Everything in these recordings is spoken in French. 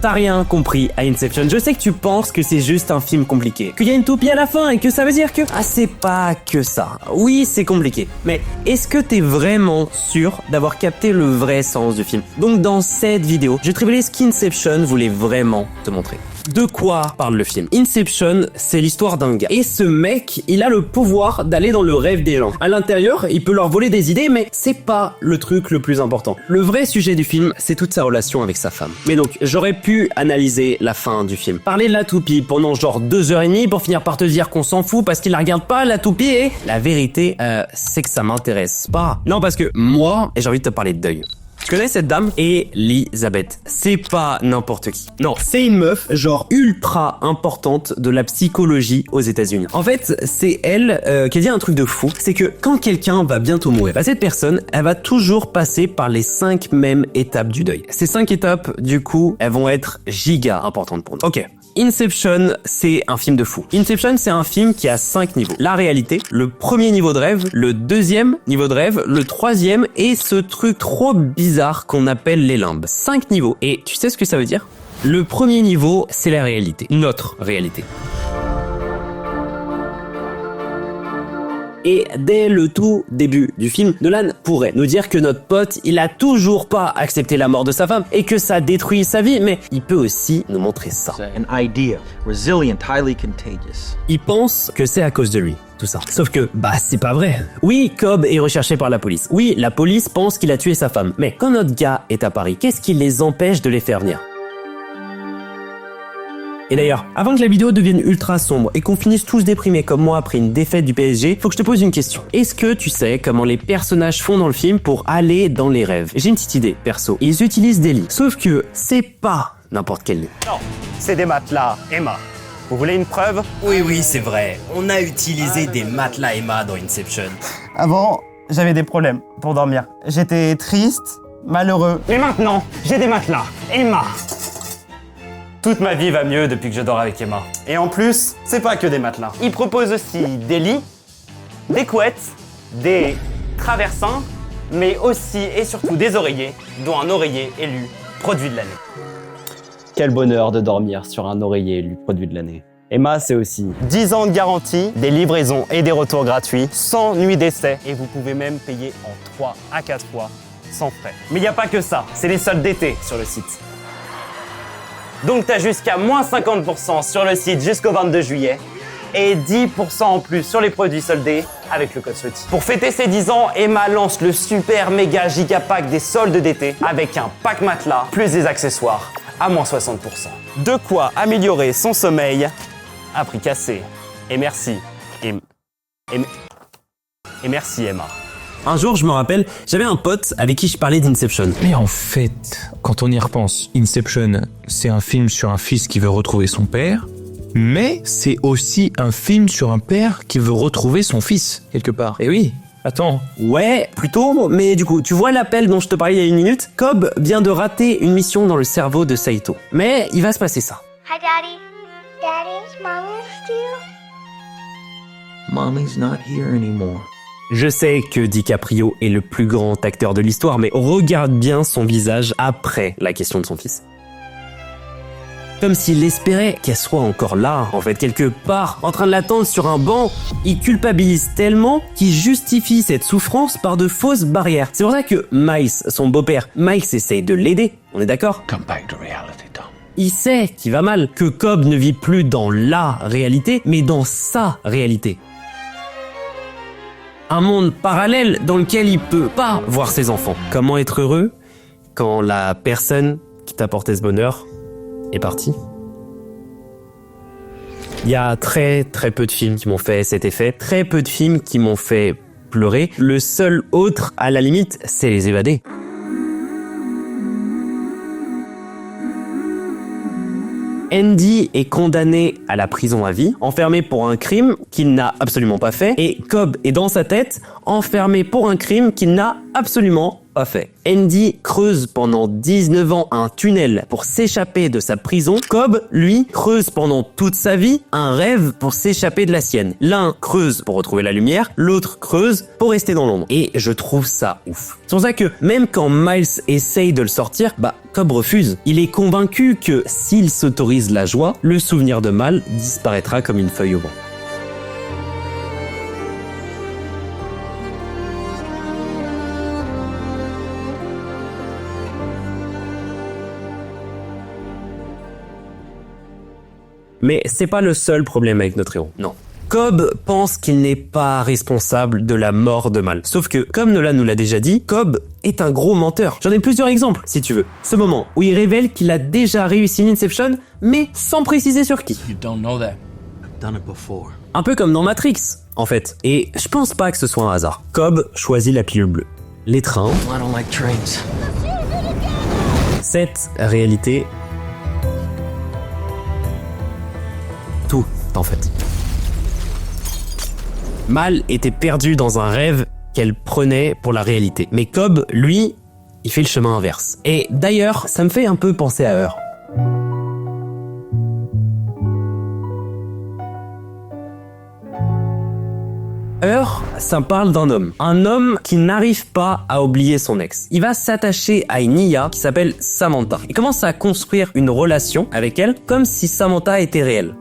t'as rien compris à Inception. Je sais que tu penses que c'est juste un film compliqué, qu'il y a une toupie à la fin et que ça veut dire que... Ah, c'est pas que ça. Oui, c'est compliqué. Mais est-ce que t'es vraiment sûr d'avoir capté le vrai sens du film? Donc dans cette vidéo, je vais te révéler ce qu'Inception voulait vraiment te montrer. De quoi parle le film? Inception, c'est l'histoire d'un gars. Et ce mec, il a le pouvoir d'aller dans le rêve des gens. À l'intérieur, il peut leur voler des idées, mais c'est pas le truc le plus important. Le vrai sujet du film, c'est toute sa relation avec sa femme. Mais donc, j'aurais pu analyser la fin du film. Parler de la toupie pendant genre 2h30 pour finir par te dire qu'on s'en fout parce qu'il la regarde pas, la toupie, et la vérité, c'est que ça m'intéresse pas. Non, parce que moi, j'ai envie de te parler de deuil. Tu connais cette dame? Elisabeth. C'est pas n'importe qui. Non, c'est une meuf genre ultra importante de la psychologie aux États-Unis. En fait, c'est elle qui a dit un truc de fou. C'est que quand quelqu'un va bientôt mourir, bah, cette personne, elle va toujours passer par les 5 mêmes étapes du deuil. Ces 5 étapes, du coup, elles vont être giga importantes pour nous. Ok. Inception, c'est un film de fou. Inception, c'est un film qui a 5 niveaux. La réalité, le premier niveau de rêve, le deuxième niveau de rêve, le troisième et ce truc trop bizarre qu'on appelle les limbes. 5 niveaux. Et tu sais ce que ça veut dire? Le premier niveau, c'est la réalité. Notre réalité. Et dès le tout début du film, Nolan pourrait nous dire que notre pote, il a toujours pas accepté la mort de sa femme et que ça détruit sa vie, mais il peut aussi nous montrer ça. An idea, resilient, highly contagious. Il pense que c'est à cause de lui, tout ça. Sauf que, bah, c'est pas vrai. Oui, Cobb est recherché par la police. Oui, la police pense qu'il a tué sa femme. Mais quand notre gars est à Paris, qu'est-ce qui les empêche de les faire venir? Et d'ailleurs, avant que la vidéo devienne ultra sombre et qu'on finisse tous déprimés comme moi après une défaite du PSG, faut que je te pose une question. Est-ce que tu sais comment les personnages font dans le film pour aller dans les rêves? J'ai une petite idée, perso. Ils utilisent des lits. Sauf que c'est pas n'importe quel lit. Non, c'est des matelas, Emma. Vous voulez une preuve? Oui, c'est vrai. On a utilisé des matelas Emma dans Inception. Avant, j'avais des problèmes pour dormir. J'étais triste, malheureux. Mais maintenant, j'ai des matelas, Emma. Toute ma vie va mieux depuis que je dors avec Emma. Et en plus, c'est pas que des matelas. Il propose aussi des lits, des couettes, des traversins, mais aussi et surtout des oreillers, dont un oreiller élu produit de l'année. Quel bonheur de dormir sur un oreiller élu produit de l'année. Emma, c'est aussi 10 ans de garantie, des livraisons et des retours gratuits, 100 nuits d'essai, et vous pouvez même payer en 3 à 4 fois, sans frais. Mais il n'y a pas que ça, c'est les soldes d'été sur le site. Donc t'as jusqu'à moins 50% sur le site jusqu'au 22 juillet et 10% en plus sur les produits soldés avec le code SWEATY. Pour fêter ses 10 ans, Emma lance le super méga giga pack des soldes d'été avec un pack matelas plus des accessoires à moins 60%. De quoi améliorer son sommeil à prix cassé. Et merci. Et merci Emma. Un jour, je me rappelle, j'avais un pote avec qui je parlais d'Inception. Mais en fait, quand on y repense, Inception, c'est un film sur un fils qui veut retrouver son père, mais c'est aussi un film sur un père qui veut retrouver son fils, quelque part. Et oui, attends. Ouais, plutôt, mais du coup, tu vois l'appel dont je te parlais il y a une minute? Cobb vient de rater une mission dans le cerveau de Saito. Mais il va se passer ça. Hi, Daddy. Daddy, is Mommy still? Mommy's not here anymore. Je sais que DiCaprio est le plus grand acteur de l'histoire, mais regarde bien son visage après la question de son fils. Comme s'il espérait qu'elle soit encore là, en fait, quelque part, en train de l'attendre sur un banc. Il culpabilise tellement qu'il justifie cette souffrance par de fausses barrières. C'est pour ça que Miles, son beau-père, Miles essaye de l'aider, on est d'accord? Come back to reality, Tom. Il sait qu'il va mal, que Cobb ne vit plus dans la réalité, mais dans sa réalité. Un monde parallèle dans lequel il peut pas voir ses enfants. Comment être heureux quand la personne qui t'apportait ce bonheur est partie? Il y a très peu de films qui m'ont fait cet effet, très peu de films qui m'ont fait pleurer. Le seul autre, à la limite, c'est Les Évadés. Andy est condamné à la prison à vie, enfermé pour un crime qu'il n'a absolument pas fait, et Cobb est dans sa tête, enfermé pour un crime qu'il n'a absolument pas fait. Andy creuse pendant 19 ans un tunnel pour s'échapper de sa prison. Cobb, lui, creuse pendant toute sa vie un rêve pour s'échapper de la sienne. L'un creuse pour retrouver la lumière, l'autre creuse pour rester dans l'ombre. Et je trouve ça ouf. C'est pour ça que même quand Miles essaye de le sortir, Cobb refuse. Il est convaincu que s'il s'autorise la joie, le souvenir de Mal disparaîtra comme une feuille au vent. Mais c'est pas le seul problème avec notre héros, non. Cobb pense qu'il n'est pas responsable de la mort de Mal. Sauf que, comme Nolan nous l'a déjà dit, Cobb est un gros menteur. J'en ai plusieurs exemples, si tu veux. Ce moment où il révèle qu'il a déjà réussi l'Inception, mais sans préciser sur qui. You don't know that. I've done it before. Un peu comme dans Matrix, en fait. Et je pense pas que ce soit un hasard. Cobb choisit la pilule bleue. Les trains. I don't like trains. Cette réalité... Tout, en fait. Mal était perdu dans un rêve qu'elle prenait pour la réalité. Mais Cobb, lui, il fait le chemin inverse. Et d'ailleurs, ça me fait un peu penser à Her. Her, ça parle d'un homme. Un homme qui n'arrive pas à oublier son ex. Il va s'attacher à une IA qui s'appelle Samantha. Il commence à construire une relation avec elle comme si Samantha était réelle.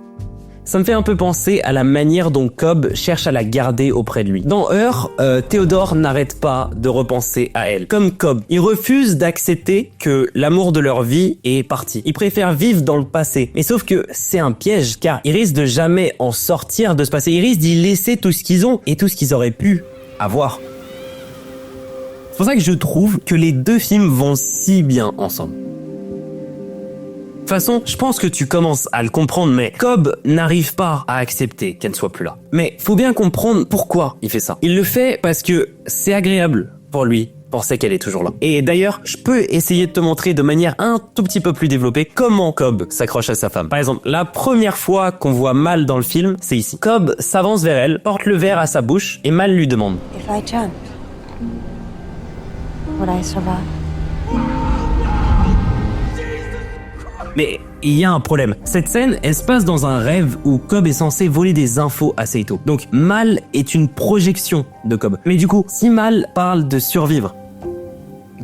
Ça me fait un peu penser à la manière dont Cobb cherche à la garder auprès de lui. Dans Her, Theodore n'arrête pas de repenser à elle. Comme Cobb, il refuse d'accepter que l'amour de leur vie est parti. Il préfère vivre dans le passé. Mais sauf que c'est un piège, car ils risquent de jamais en sortir de ce passé. Ils risquent d'y laisser tout ce qu'ils ont et tout ce qu'ils auraient pu avoir. C'est pour ça que je trouve que les deux films vont si bien ensemble. De toute façon, je pense que tu commences à le comprendre, mais Cobb n'arrive pas à accepter qu'elle ne soit plus là. Mais faut bien comprendre pourquoi il fait ça. Il le fait parce que c'est agréable pour lui penser qu'elle est toujours là. Et d'ailleurs, je peux essayer de te montrer de manière un tout petit peu plus développée comment Cobb s'accroche à sa femme. Par exemple, la première fois qu'on voit Mal dans le film, c'est ici. Cobb s'avance vers elle, porte le verre à sa bouche et Mal lui demande « If I jumped, would I survive? Mais il y a un problème. Cette scène, elle se passe dans un rêve où Cobb est censé voler des infos à Seito. Donc Mal est une projection de Cobb. Mais du coup, si Mal parle de survivre,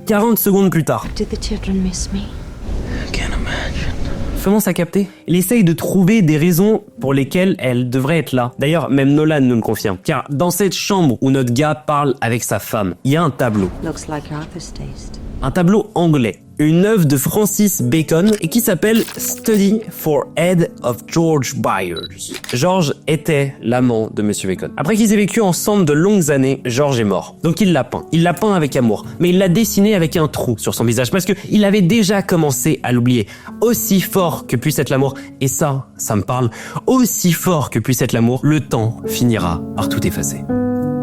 40 secondes plus tard, Do the children miss me? I can't imagine. commence à capter. Il essaye de trouver des raisons pour lesquelles elle devrait être là. D'ailleurs, même Nolan nous le confirme. Car dans cette chambre où notre gars parle avec sa femme, il y a un tableau. Looks like Arthur's taste. Un tableau anglais. Une œuvre de Francis Bacon et qui s'appelle Study for Head of George Byers. George était l'amant de Monsieur Bacon. Après qu'ils aient vécu ensemble de longues années, George est mort. Donc il l'a peint. Il l'a peint avec amour. Mais il l'a dessiné avec un trou sur son visage parce que il avait déjà commencé à l'oublier. Aussi fort que puisse être l'amour, et ça me parle, aussi fort que puisse être l'amour, le temps finira par tout effacer.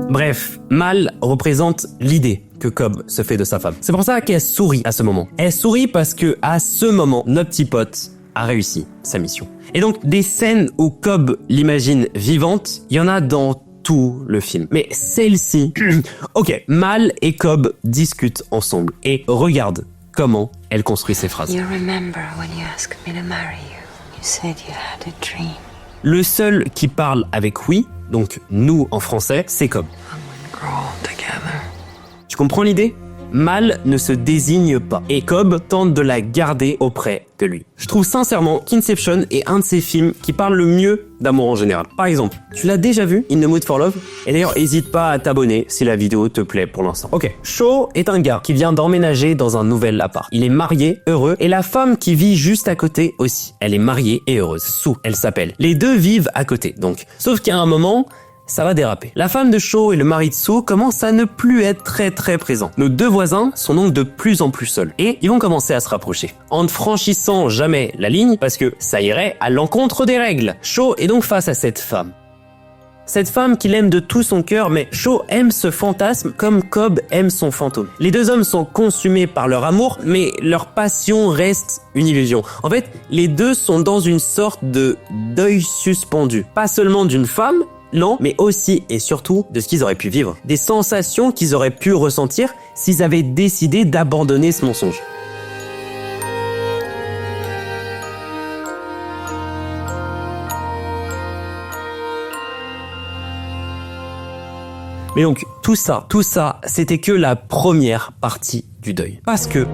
Bref, Mal représente l'idée que Cobb se fait de sa femme. C'est pour ça qu'elle sourit à ce moment. Elle sourit parce que à ce moment, notre petit pote a réussi sa mission. Et donc, des scènes où Cobb l'imagine vivante, il y en a dans tout le film. Mais celle-ci... Ok, Mal et Cobb discutent ensemble. Et regarde comment elle construit ses phrases. You remember when you asked me to marry you? You said you had a dream. Le seul qui parle avec oui, donc nous en français, c'est Cobb. Grow old together. Tu comprends l'idée ? Mal ne se désigne pas et Cobb tente de la garder auprès de lui. Je trouve sincèrement qu'Inception est un de ces films qui parle le mieux d'amour en général. Par exemple, tu l'as déjà vu, In the Mood for Love ? Et d'ailleurs, n'hésite pas à t'abonner si la vidéo te plaît pour l'instant. Ok, Shaw est un gars qui vient d'emménager dans un nouvel appart. Il est marié, heureux, et la femme qui vit juste à côté aussi. Elle est mariée et heureuse. Sue, elle s'appelle. Les deux vivent à côté, donc. Sauf qu'à un moment... ça va déraper. La femme de Shaw et le mari de Sue commencent à ne plus être très présents. Nos deux voisins sont donc de plus en plus seuls. Et ils vont commencer à se rapprocher. En ne franchissant jamais la ligne, parce que ça irait à l'encontre des règles. Shaw est donc face à cette femme. Cette femme qu'il aime de tout son cœur, mais Shaw aime ce fantasme comme Cobb aime son fantôme. Les deux hommes sont consumés par leur amour, mais leur passion reste une illusion. En fait, les deux sont dans une sorte de deuil suspendu. Pas seulement d'une femme, lent, mais aussi et surtout de ce qu'ils auraient pu vivre. Des sensations qu'ils auraient pu ressentir s'ils avaient décidé d'abandonner ce mensonge. Mais donc, tout ça, c'était que la première partie du deuil. Parce que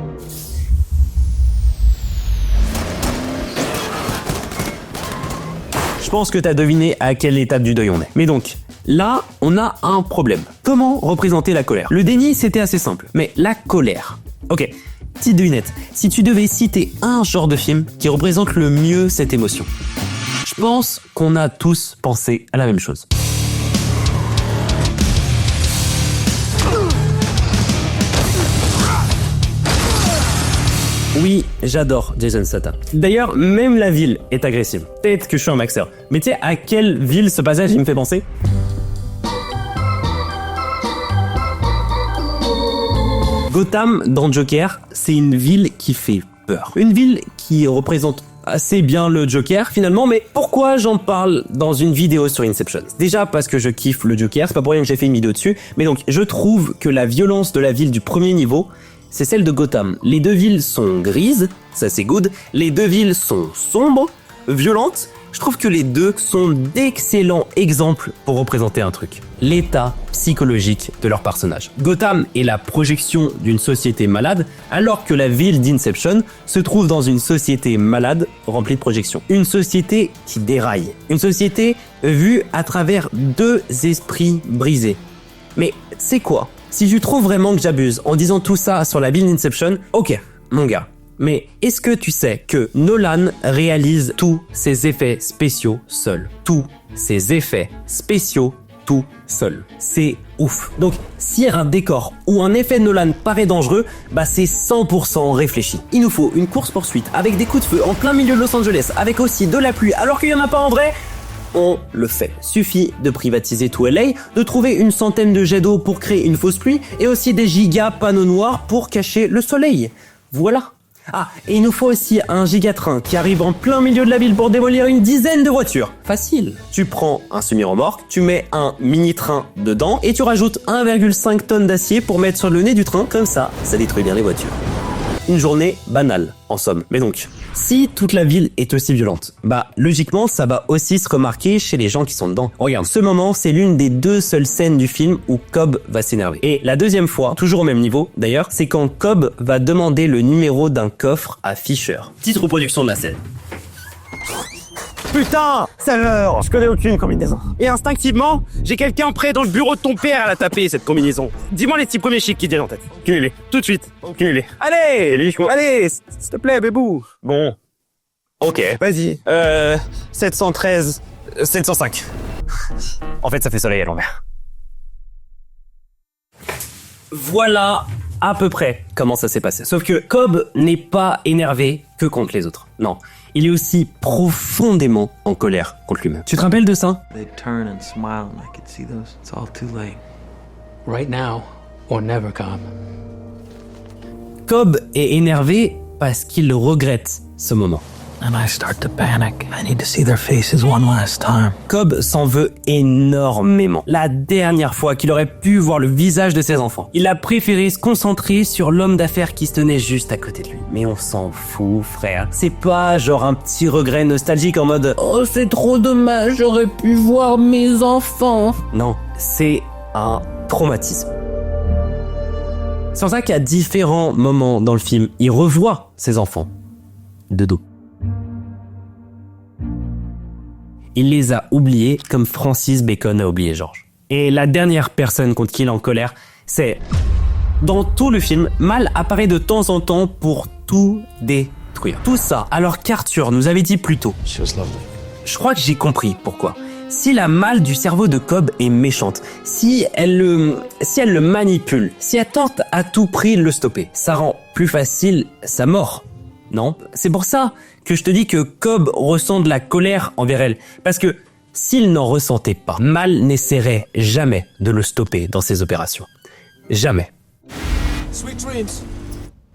je pense que t'as deviné à quelle étape du deuil on est. Mais donc, là, on a un problème. Comment représenter la colère? Le déni, c'était assez simple. Mais la colère... Ok, petite devinette. Si tu devais citer un genre de film qui représente le mieux cette émotion, je pense qu'on a tous pensé à la même chose. Oui, j'adore Jason Statham. D'ailleurs, même la ville est agressive. Peut-être que je suis un maxeur. Mais tu sais à quelle ville ce passage il me fait penser? Gotham dans Joker, c'est une ville qui fait peur. Une ville qui représente assez bien le Joker finalement, mais pourquoi j'en parle dans une vidéo sur Inception? Déjà parce que je kiffe le Joker, c'est pas pour rien que j'ai fait une vidéo dessus, mais donc je trouve que la violence de la ville du premier niveau, c'est celle de Gotham. Les deux villes sont grises, ça c'est good. Les deux villes sont sombres, violentes. Je trouve que les deux sont d'excellents exemples pour représenter un truc. L'état psychologique de leurs personnages. Gotham est la projection d'une société malade, alors que la ville d'Inception se trouve dans une société malade remplie de projections. Une société qui déraille. Une société vue à travers deux esprits brisés. Mais c'est quoi? Si tu trouves vraiment que j'abuse en disant tout ça sur la ville d'Inception, ok, mon gars. Mais est-ce que tu sais que Nolan réalise tous ses effets spéciaux seul? Tous ses effets spéciaux tout seul. C'est ouf. Donc, si un décor ou un effet Nolan paraît dangereux, bah c'est 100% réfléchi. Il nous faut une course-poursuite avec des coups de feu en plein milieu de Los Angeles, avec aussi de la pluie alors qu'il n'y en a pas en vrai. On le fait. Suffit de privatiser tout LA, de trouver une centaine de jets d'eau pour créer une fausse pluie et aussi des gigas panneaux noirs pour cacher le soleil. Voilà. Ah, et il nous faut aussi un gigatrain qui arrive en plein milieu de la ville pour démolir une dizaine de voitures. Facile. Tu prends un semi-remorque, tu mets un mini-train dedans et tu rajoutes 1,5 tonnes d'acier pour mettre sur le nez du train. Comme ça détruit bien les voitures. Une journée banale, en somme. Mais donc, si toute la ville est aussi violente, bah logiquement ça va aussi se remarquer chez les gens qui sont dedans. Regarde, ce moment c'est l'une des deux seules scènes du film où Cobb va s'énerver. Et la deuxième fois, toujours au même niveau d'ailleurs, c'est quand Cobb va demander le numéro d'un coffre à Fisher. Petite reproduction de la scène. Putain, saveur, je connais aucune combinaison. Et instinctivement, j'ai quelqu'un près dans le bureau de ton père à la taper, cette combinaison. Dis-moi les 6 premiers chiffres qui te viennent en tête. Aucune-les. Tout de suite. Aucune-les. Allez, allez, s'il te plaît, bébou. Bon. Ok, vas-y. 713, 705. En fait, ça fait soleil à l'envers. Voilà à peu près comment ça s'est passé. Sauf que Cobb n'est pas énervé que contre les autres. Non. Il est aussi profondément en colère contre lui-même. Tu te rappelles de ça? They turn and smile and I could see those. It's all too late. Right now or never, Cobb. Cobb est énervé parce qu'il regrette ce moment. And I start to panic. I need to see their faces one last time. Cobb s'en veut énormément. La dernière fois qu'il aurait pu voir le visage de ses enfants, il a préféré se concentrer sur l'homme d'affaires qui se tenait juste à côté de lui. Mais on s'en fout, frère. C'est pas genre un petit regret nostalgique en mode « Oh, c'est trop dommage, j'aurais pu voir mes enfants ». Non, c'est un traumatisme. C'est pour ça qu'à différents moments dans le film, il revoit ses enfants de dos. Il les a oubliés comme Francis Bacon a oublié George. Et la dernière personne contre qui il est en colère, c'est... Dans tout le film, Mal apparaît de temps en temps pour tout détruire. Tout ça, alors qu'Arthur nous avait dit plus tôt. Je crois que j'ai compris pourquoi. Si la Mal du cerveau de Cobb est méchante, si elle le manipule, si elle tente à tout prix de le stopper, ça rend plus facile sa mort. Non, c'est pour ça que je te dis que Cobb ressent de la colère envers elle. Parce que s'il n'en ressentait pas, Mal n'essaierait jamais de le stopper dans ses opérations. Jamais. Sweet dreams.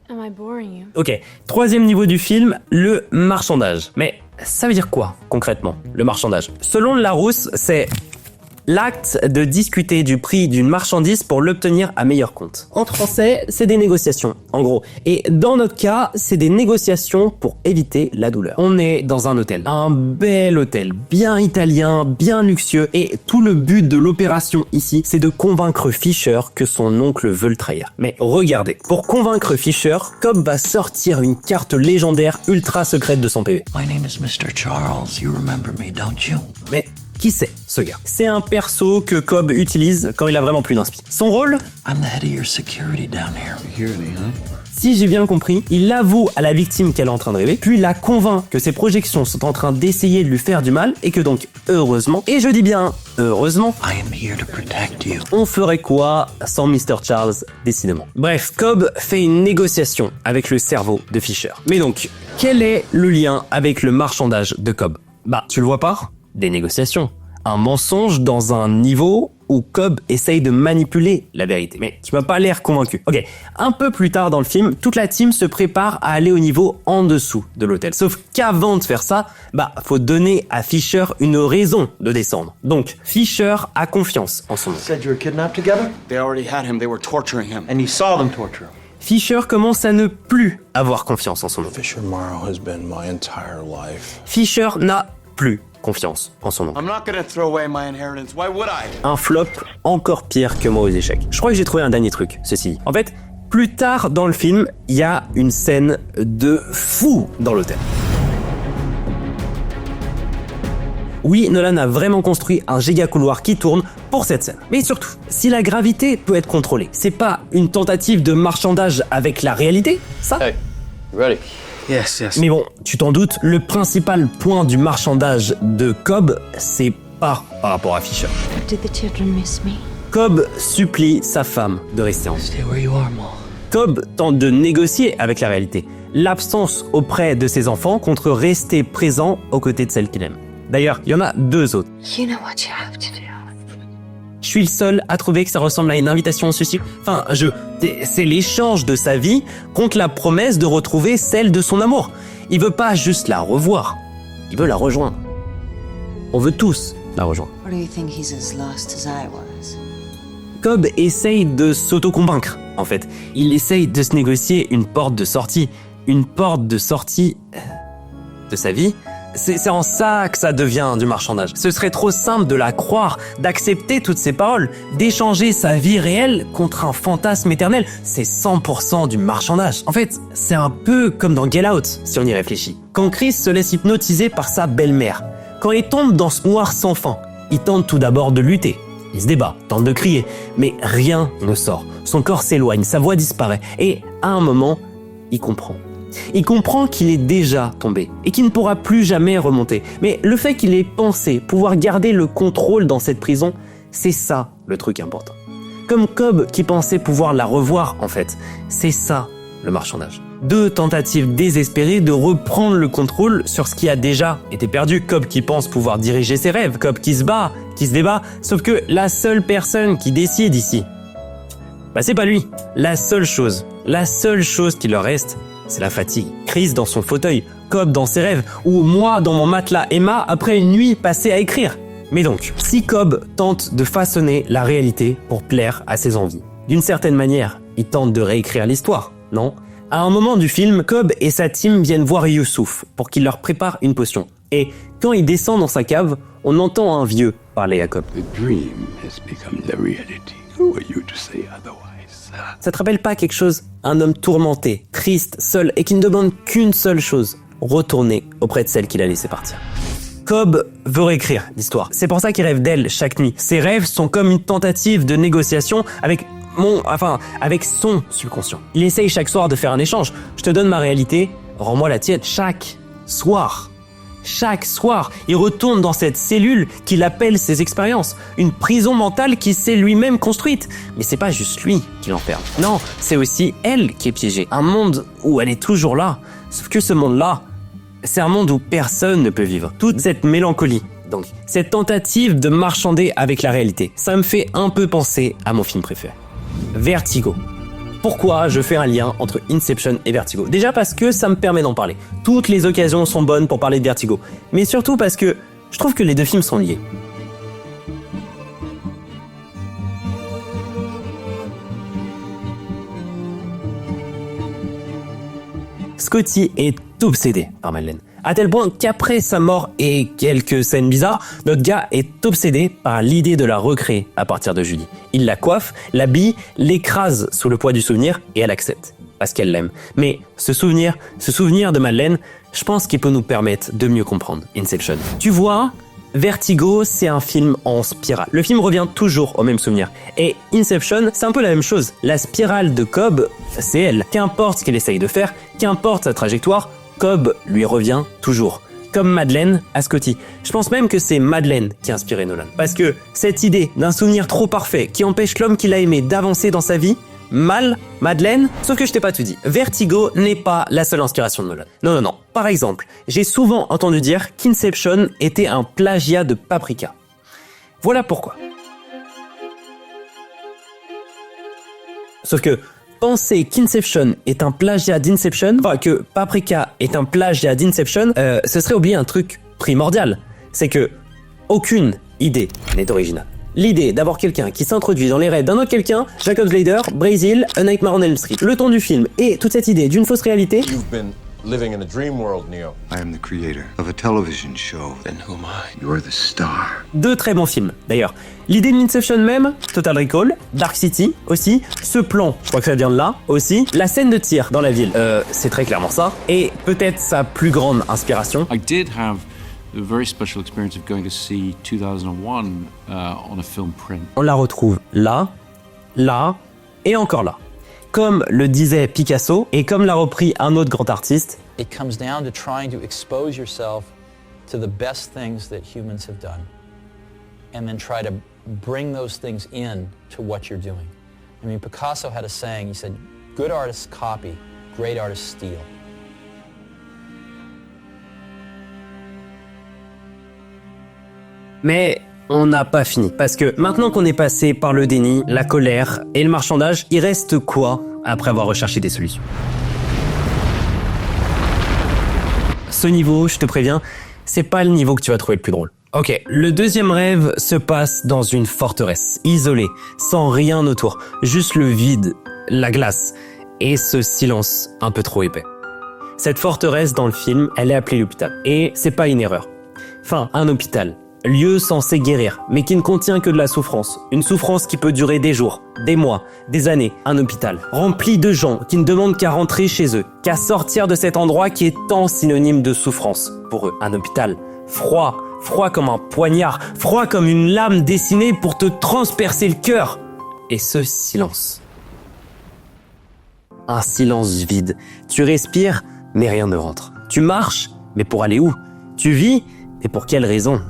Am I boring you? Ok, troisième niveau du film, le marchandage. Mais ça veut dire quoi, concrètement, le marchandage? Selon le Larousse, c'est l'acte de discuter du prix d'une marchandise pour l'obtenir à meilleur compte. En français, c'est des négociations, en gros. Et dans notre cas, c'est des négociations pour éviter la douleur. On est dans un hôtel, un bel hôtel, bien italien, bien luxueux, et tout le but de l'opération ici, c'est de convaincre Fisher que son oncle veut le trahir. Mais regardez, pour convaincre Fisher, Cobb va sortir une carte légendaire ultra secrète de son PV. My name is Mr. Charles. You remember me, don't you? Mais qui c'est, ce gars? C'est un perso que Cobb utilise quand il a vraiment plus d'inspi. Son rôle? I'm the head of your security down here. Security, huh? Si j'ai bien compris, il avoue à la victime qu'elle est en train de rêver, puis la convainc que ses projections sont en train d'essayer de lui faire du mal, et que donc, heureusement, et je dis bien heureusement, I am here to protect you. on ferait quoi sans Mr. Charles, décidément. Bref, Cobb fait une négociation avec le cerveau de Fisher. Mais donc, quel est le lien avec le marchandage de Cobb? Bah, tu le vois pas? Des négociations. Un mensonge dans un niveau où Cobb essaye de manipuler la vérité. Mais tu m'as pas l'air convaincu. Ok, un peu plus tard dans le film, toute la team se prépare à aller au niveau en dessous de l'hôtel. Sauf qu'avant de faire ça, faut donner à Fisher une raison de descendre. Donc, Fisher a confiance en son oncle. Said you were kidnapped together? They already had him. They were torturing him. And you saw them torture him. Fisher commence à ne plus avoir confiance en son oncle. Fisher Morrow has been my entire life. Fisher n'a plus confiance en son oncle. I'm not gonna throw away my inheritance. Why would I? Un flop encore pire que moi aux échecs. Je crois que j'ai trouvé un dernier truc, ceci dit. En fait, plus tard dans le film, il y a une scène de fou dans l'hôtel. Oui, Nolan a vraiment construit un giga couloir qui tourne pour cette scène. Mais surtout, si la gravité peut être contrôlée, c'est pas une tentative de marchandage avec la réalité, ça? Hey, you ready? Yes. Mais bon, tu t'en doutes, le principal point du marchandage de Cobb, c'est pas par rapport à Fisher. Do the children miss me? Cobb supplie sa femme de rester en vie. Stay where you are, Mom. Cobb tente de négocier avec la réalité, l'absence auprès de ses enfants contre rester présent aux côtés de celle qu'il aime. D'ailleurs, il y en a deux autres. You know what you have to do. Je suis le seul à trouver que ça ressemble à une invitation au suicide. Enfin, c'est l'échange de sa vie contre la promesse de retrouver celle de son amour. Il veut pas juste la revoir, il veut la rejoindre. On veut tous la rejoindre. Or do you think he's as lost as I was? Cobb essaye de s'auto-convaincre, en fait. Il essaye de se négocier une porte de sortie. Une porte de sortie de sa vie. C'est en ça que ça devient du marchandage. Ce serait trop simple de la croire, d'accepter toutes ces paroles, d'échanger sa vie réelle contre un fantasme éternel. C'est 100% du marchandage. En fait, c'est un peu comme dans Get Out, si on y réfléchit. Quand Chris se laisse hypnotiser par sa belle-mère, quand il tombe dans ce noir sans fin, il tente tout d'abord de lutter. Il se débat, tente de crier, mais rien ne sort. Son corps s'éloigne, sa voix disparaît, et à un moment, il comprend. Il comprend qu'il est déjà tombé et qu'il ne pourra plus jamais remonter. Mais le fait qu'il ait pensé pouvoir garder le contrôle dans cette prison, c'est ça le truc important. Comme Cobb qui pensait pouvoir la revoir en fait, c'est ça le marchandage. Deux tentatives désespérées de reprendre le contrôle sur ce qui a déjà été perdu. Cobb qui pense pouvoir diriger ses rêves, Cobb qui se bat, qui se débat, sauf que la seule personne qui décide ici, c'est pas lui. La seule chose qui leur reste, c'est la fatigue. Chris dans son fauteuil, Cobb dans ses rêves, ou moi dans mon matelas Emma après une nuit passée à écrire. Mais donc, si Cobb tente de façonner la réalité pour plaire à ses envies, d'une certaine manière, il tente de réécrire l'histoire, non? À un moment du film, Cobb et sa team viennent voir Youssouf pour qu'il leur prépare une potion. Et quand il descend dans sa cave, on entend un vieux parler à Cobb. The dream has become the reality. Who are you to say otherwise? Ça te rappelle pas quelque chose? Un homme tourmenté, triste, seul et qui ne demande qu'une seule chose, retourner auprès de celle qu'il a laissé partir. Cobb veut réécrire l'histoire. C'est pour ça qu'il rêve d'elle chaque nuit. Ses rêves sont comme une tentative de négociation avec son subconscient. Il essaye chaque soir de faire un échange. Je te donne ma réalité, rends-moi la tienne. Chaque soir, il retourne dans cette cellule qu'il appelle ses expériences. Une prison mentale qu'il s'est lui-même construite. Mais c'est pas juste lui qui l'enferme. Non, c'est aussi elle qui est piégée. Un monde où elle est toujours là. Sauf que ce monde-là, c'est un monde où personne ne peut vivre. Toute cette mélancolie, donc, cette tentative de marchander avec la réalité, ça me fait un peu penser à mon film préféré. Vertigo. Pourquoi je fais un lien entre Inception et Vertigo? Déjà parce que ça me permet d'en parler. Toutes les occasions sont bonnes pour parler de Vertigo. Mais surtout parce que je trouve que les deux films sont liés. Scotty est obsédé par Madeleine. À tel point qu'après sa mort et quelques scènes bizarres, notre gars est obsédé par l'idée de la recréer à partir de Julie. Il la coiffe, l'habille, l'écrase sous le poids du souvenir et elle accepte. Parce qu'elle l'aime. Mais ce souvenir de Madeleine, je pense qu'il peut nous permettre de mieux comprendre Inception. Tu vois, Vertigo, c'est un film en spirale. Le film revient toujours au même souvenir. Et Inception, c'est un peu la même chose. La spirale de Cobb, c'est elle. Qu'importe ce qu'elle essaye de faire, qu'importe sa trajectoire, Cobb lui revient toujours. Comme Madeleine à Scotty. Je pense même que c'est Madeleine qui a inspiré Nolan. Parce que cette idée d'un souvenir trop parfait qui empêche l'homme qu'il a aimé d'avancer dans sa vie, Madeleine, sauf que je t'ai pas tout dit. Vertigo n'est pas la seule inspiration de Nolan. Non. Par exemple, j'ai souvent entendu dire qu'Inception était un plagiat de Paprika. Voilà pourquoi. Sauf que penser qu'Inception est un plagiat d'Inception, enfin que Paprika est un plagiat d'Inception, ce serait oublier un truc primordial. C'est que aucune idée n'est originale. L'idée d'avoir quelqu'un qui s'introduit dans les rêves d'un autre quelqu'un, Jacob's Ladder, Brazil, A Nightmare on Elm Street, le ton du film et toute cette idée d'une fausse réalité. You've been living in a dream world, Neo. I am the creator of a television show. Then who am I? You're the star. Deux très bons films, d'ailleurs. L'idée d'Inception même, Total Recall, Dark City aussi, ce plan, je crois que ça vient de là aussi, la scène de tir dans la ville, c'est très clairement ça, et peut-être sa plus grande inspiration. I did have a very special experience of going to see 2001 on a film print. On la retrouve là et encore là. Comme le disait Picasso et comme l'a repris un autre grand artiste. It comes down to trying to expose yourself to the best things that humans have done, and then try to bring those things in to what you're doing. I mean, Picasso had a saying. He said, "Good artists copy, great artists steal." Mais on n'a pas fini, parce que maintenant qu'on est passé par le déni, la colère et le marchandage, il reste quoi après avoir recherché des solutions? Ce niveau, je te préviens, c'est pas le niveau que tu vas trouver le plus drôle. Ok, le deuxième rêve se passe dans une forteresse, isolée, sans rien autour, juste le vide, la glace et ce silence un peu trop épais. Cette forteresse dans le film, elle est appelée l'hôpital. Et c'est pas une erreur. Enfin, un hôpital. Lieu censé guérir, mais qui ne contient que de la souffrance. Une souffrance qui peut durer des jours, des mois, des années. Un hôpital rempli de gens qui ne demandent qu'à rentrer chez eux, qu'à sortir de cet endroit qui est tant synonyme de souffrance pour eux. Un hôpital froid comme un poignard, froid comme une lame dessinée pour te transpercer le cœur. Et ce silence. Un silence vide. Tu respires, mais rien ne rentre. Tu marches, mais pour aller où? Tu vis, et pour quelle raison?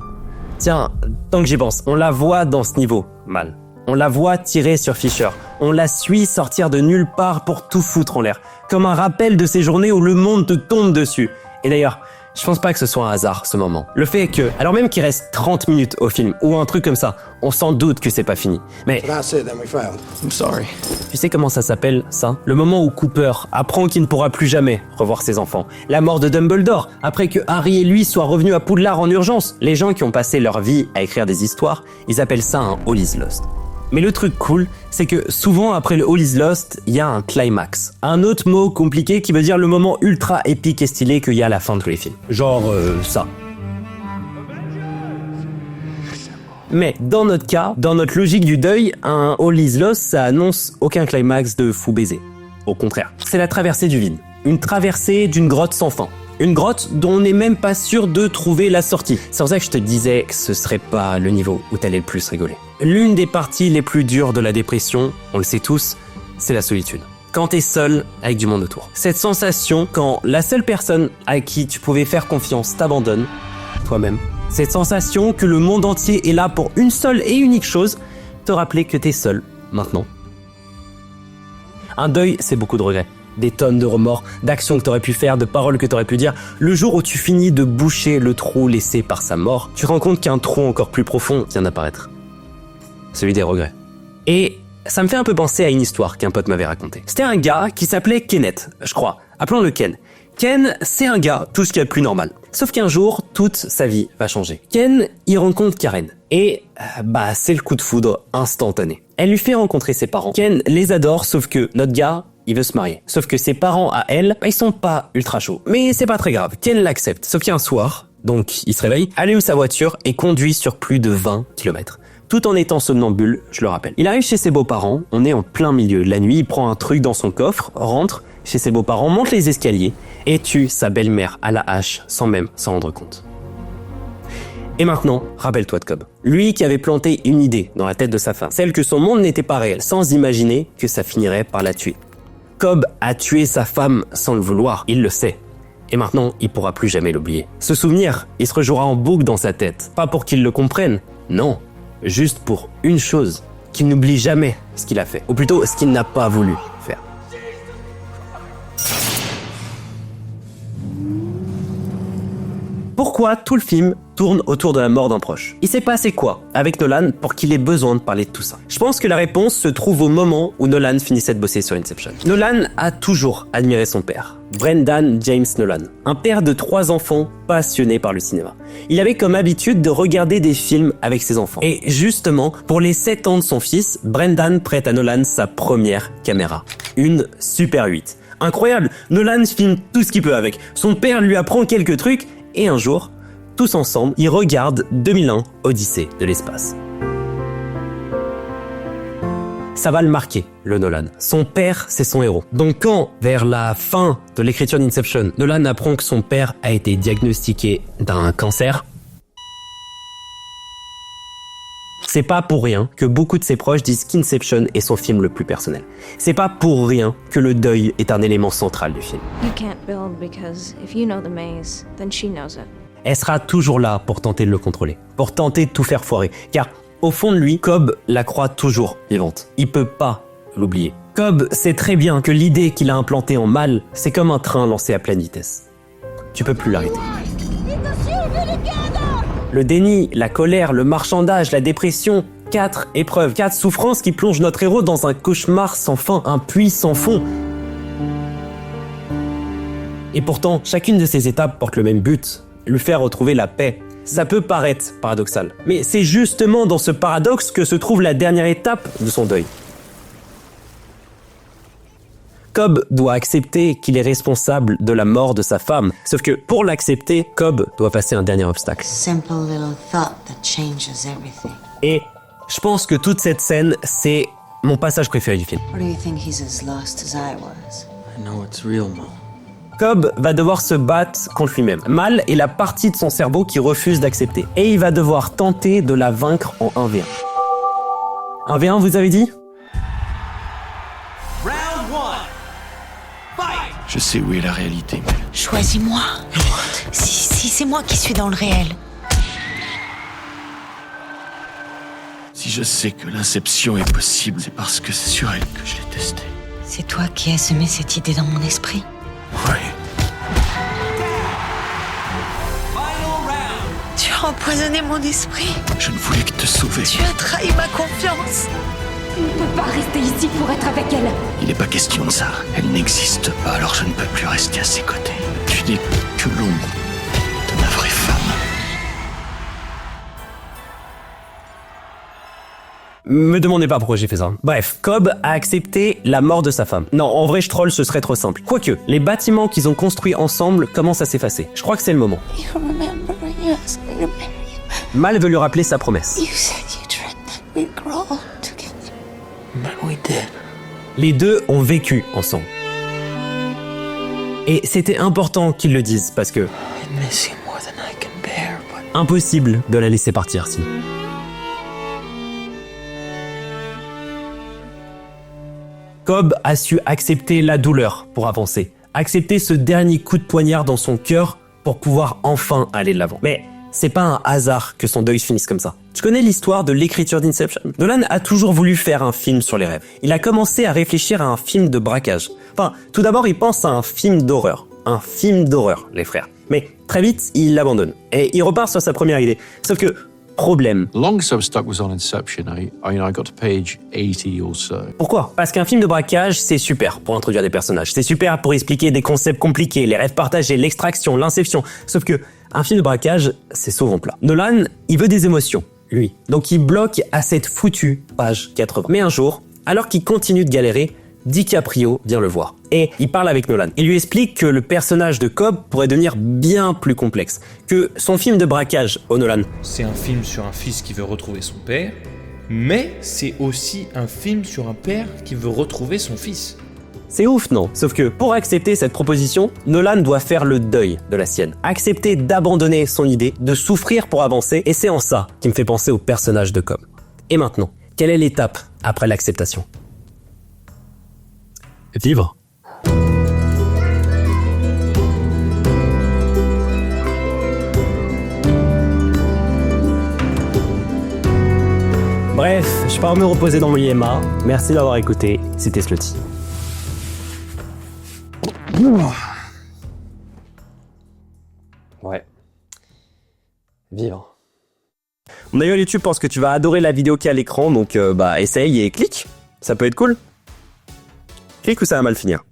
Tiens, tant que j'y pense, on la voit dans ce niveau, Mal. On la voit tirer sur Fisher. On la suit sortir de nulle part pour tout foutre en l'air. Comme un rappel de ces journées où le monde te tombe dessus. Et d'ailleurs, je pense pas que ce soit un hasard, ce moment. Le fait est que, alors même qu'il reste 30 minutes au film, ou un truc comme ça, on s'en doute que c'est pas fini. Mais I'm sorry. tu sais comment ça s'appelle, ça? Le moment où Cooper apprend qu'il ne pourra plus jamais revoir ses enfants. La mort de Dumbledore, après que Harry et lui soient revenus à Poudlard en urgence. Les gens qui ont passé leur vie à écrire des histoires, ils appellent ça un All is Lost. Mais le truc cool, c'est que souvent après le All is Lost, il y a un climax. Un autre mot compliqué qui veut dire le moment ultra épique et stylé qu'il y a à la fin de tous les films. Genre ça. Mais dans notre cas, dans notre logique du deuil, un All is Lost, ça annonce aucun climax de fou baiser. Au contraire, c'est la traversée du vide. Une traversée d'une grotte sans fin. Une grotte dont on n'est même pas sûr de trouver la sortie. C'est pour ça que je te disais que ce serait pas le niveau où t'allais le plus rigoler. L'une des parties les plus dures de la dépression, on le sait tous, c'est la solitude. Quand t'es seul avec du monde autour. Cette sensation quand la seule personne à qui tu pouvais faire confiance t'abandonne, toi-même. Cette sensation que le monde entier est là pour une seule et unique chose, te rappeler que t'es seul, maintenant. Un deuil, c'est beaucoup de regrets. Des tonnes de remords, d'actions que t'aurais pu faire, de paroles que t'aurais pu dire. Le jour où tu finis de boucher le trou laissé par sa mort, tu te rends compte qu'un trou encore plus profond vient d'apparaître. Celui des regrets. Et ça me fait un peu penser à une histoire qu'un pote m'avait racontée. C'était un gars qui s'appelait Kenneth, je crois. Appelons-le Ken. Ken, c'est un gars, tout ce qu'il y a de plus normal. Sauf qu'un jour, toute sa vie va changer. Ken, il rencontre Karen. Et, c'est le coup de foudre instantané. Elle lui fait rencontrer ses parents. Ken les adore, sauf que notre gars, il veut se marier. Sauf que ses parents à elle, ils sont pas ultra chauds. Mais c'est pas très grave, Ken l'accepte. Sauf qu'un soir, donc il se réveille, allume sa voiture et conduit sur plus de 20 km. Tout en étant somnambule, je le rappelle. Il arrive chez ses beaux-parents, on est en plein milieu de la nuit, il prend un truc dans son coffre, rentre chez ses beaux-parents, monte les escaliers et tue sa belle-mère à la hache sans même s'en rendre compte. Et maintenant, rappelle-toi de Cobb. Lui qui avait planté une idée dans la tête de sa femme, celle que son monde n'était pas réel, sans imaginer que ça finirait par la tuer. Cobb a tué sa femme sans le vouloir, il le sait. Et maintenant, il pourra plus jamais l'oublier. Ce souvenir, il se rejouera en boucle dans sa tête. Pas pour qu'il le comprenne, non. Juste pour une chose, qu'il n'oublie jamais ce qu'il a fait. Ou plutôt, ce qu'il n'a pas voulu faire. Pourquoi tout le film tourne autour de la mort d'un proche? Il s'est passé quoi avec Nolan pour qu'il ait besoin de parler de tout ça? Je pense que la réponse se trouve au moment où Nolan finissait de bosser sur Inception. Nolan a toujours admiré son père, Brendan James Nolan, un père de 3 enfants passionné par le cinéma. Il avait comme habitude de regarder des films avec ses enfants. Et justement, pour les 7 ans de son fils, Brendan prête à Nolan sa première caméra, une Super 8. Incroyable, Nolan filme tout ce qu'il peut avec. Son père lui apprend quelques trucs et un jour, tous ensemble, ils regardent 2001 Odyssée de l'espace. Ça va le marquer, le Nolan. Son père, c'est son héros. Donc quand, vers la fin de l'écriture d'Inception, Nolan apprend que son père a été diagnostiqué d'un cancer, c'est pas pour rien que beaucoup de ses proches disent qu'Inception est son film le plus personnel. C'est pas pour rien que le deuil est un élément central du film. You can't build because if you know the maze, then she knows it. Elle sera toujours là pour tenter de le contrôler, pour tenter de tout faire foirer. Car au fond de lui, Cobb la croit toujours vivante. Il peut pas l'oublier. Cobb sait très bien que l'idée qu'il a implantée en Mal, c'est comme un train lancé à pleine vitesse. Tu peux plus l'arrêter. Le déni, la colère, le marchandage, la dépression, 4 épreuves, 4 souffrances qui plongent notre héros dans un cauchemar sans fin, un puits sans fond. Et pourtant, chacune de ces étapes porte le même but, lui faire retrouver la paix. Ça peut paraître paradoxal, mais c'est justement dans ce paradoxe que se trouve la dernière étape de son deuil. Cobb doit accepter qu'il est responsable de la mort de sa femme. Sauf que pour l'accepter, Cobb doit passer un dernier obstacle. Simple little thought that changes everything. Et je pense que toute cette scène, c'est mon passage préféré du film. Or do you think he's as lost as I was? I know it's real, Mom. Cobb va devoir se battre contre lui-même. Mal est la partie de son cerveau qui refuse d'accepter. Et il va devoir tenter de la vaincre en 1v1. 1v1, vous avez dit? Je sais où est la réalité. Choisis-moi. Si c'est moi qui suis dans le réel. Si je sais que l'inception est possible, c'est parce que c'est sur elle que je l'ai testée. C'est toi qui as semé cette idée dans mon esprit. Oui. Tu as empoisonné mon esprit. Je ne voulais que te sauver. Tu as trahi ma confiance. Tu ne peux pas rester ici pour être avec elle. Il n'est pas question de ça. Elle n'existe pas, alors je ne peux plus rester à ses côtés. Tu n'es que l'ombre de ma vraie femme. Me demandez pas pourquoi j'ai fait ça. Bref, Cobb a accepté la mort de sa femme. Non, en vrai, je troll, ce serait trop simple. Quoique, les bâtiments qu'ils ont construits ensemble commencent à s'effacer. Je crois que c'est le moment. You remember when you asked me to marry you? Mal veut lui rappeler sa promesse. You said you dreamt that we'd grow old together. But we did. Les deux ont vécu ensemble. Et c'était important qu'ils le disent parce que I miss you more than I can bear, but impossible de la laisser partir sinon. Cobb a su accepter la douleur pour avancer, accepter ce dernier coup de poignard dans son cœur pour pouvoir enfin aller de l'avant. Mais c'est pas un hasard que son deuil finisse comme ça. Tu connais l'histoire de l'écriture d'Inception? Nolan a toujours voulu faire un film sur les rêves. Il a commencé à réfléchir à un film de braquage. Enfin, tout d'abord, il pense à un film d'horreur. Un film d'horreur, les frères. Mais très vite, il l'abandonne. Et il repart sur sa première idée. Sauf que, problème. The longest I was stuck was on Inception. I got to page 80 or so. Pourquoi? Parce qu'un film de braquage, c'est super pour introduire des personnages. C'est super pour expliquer des concepts compliqués, les rêves partagés, l'extraction, l'inception. Sauf que, un film de braquage, c'est souvent plat. Nolan, il veut des émotions, lui. Donc il bloque à cette foutue page 80. Mais un jour, alors qu'il continue de galérer, DiCaprio vient le voir. Et il parle avec Nolan. Il lui explique que le personnage de Cobb pourrait devenir bien plus complexe. Que son film de braquage, oh Nolan, C'est un film sur un fils qui veut retrouver son père, mais c'est aussi un film sur un père qui veut retrouver son fils. c'est ouf, non? Sauf que pour accepter cette proposition, Nolan doit faire le deuil de la sienne. Accepter d'abandonner son idée, de souffrir pour avancer, et c'est en ça qui me fait penser au personnage de Cobb. Et maintenant, quelle est l'étape après l'acceptation? Vivre. Bref, je pars me reposer dans mon Yéma. Merci d'avoir écouté, c'était Slutty. Ouais. Vivre. Mon avis YouTube pense que tu vas adorer la vidéo qui est à l'écran, donc essaye et clique. Ça peut être cool. Clique ou ça va mal finir.